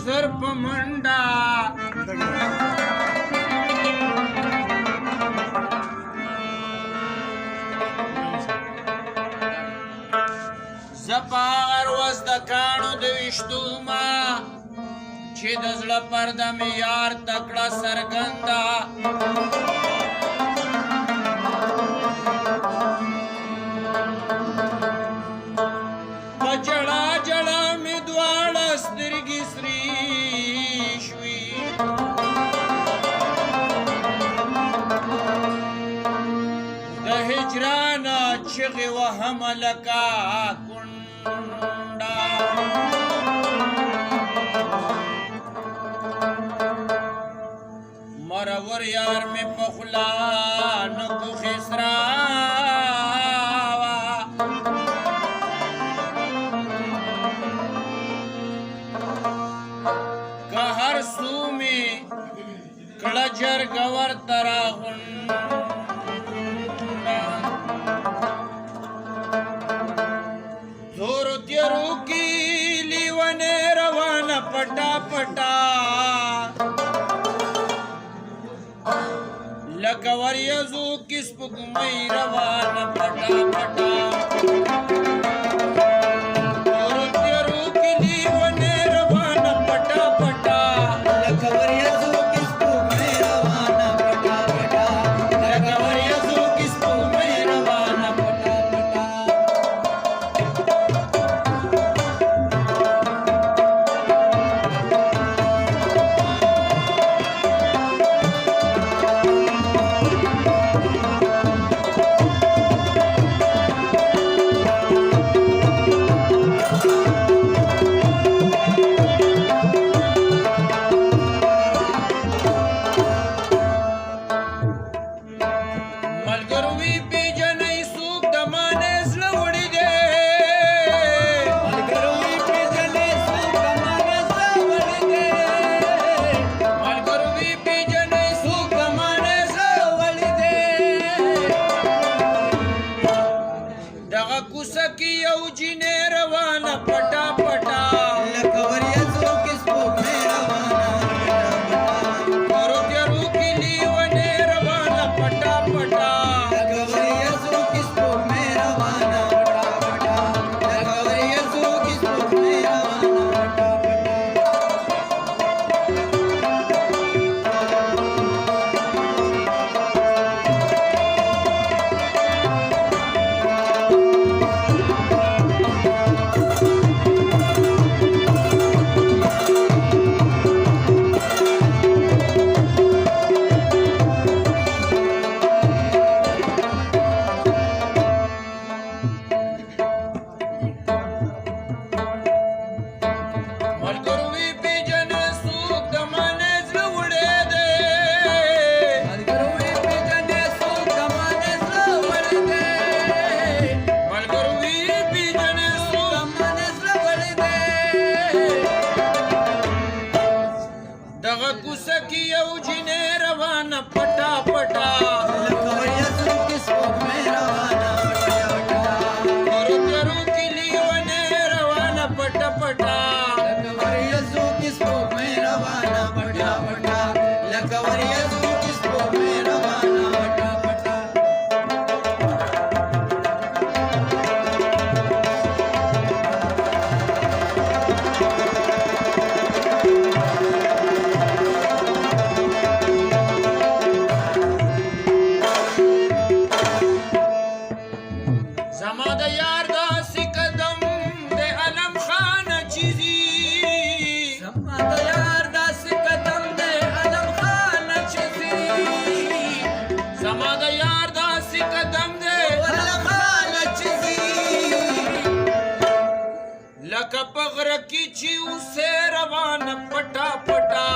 زر په منډه زه په هر ورځ د کاڼو د ویشتو ما چې د زړه پرده مې یار ته کړه څرګنده په ژړا ژړا مې دواړه سترګې سرې شوې د هجرانه چغې وهمه لکه کونډه مرور یار مې په خوله نه ګوښې سراوه که هر څو مې کړه جرګه ورته راغونډه زورو تیرو کې لیونې روانه پټا پټا لکه وریځو کې سپوږمۍ روانه پټا پټا زورو تیرو کې لیونې روانه پټا پټا لکه وریځو کې سپوږمۍ روانه پټا پټا لکه وریځو کې سپوږمۍ روانه پټا پټا لکه په غره کې چې اوسې روانه پټا پټا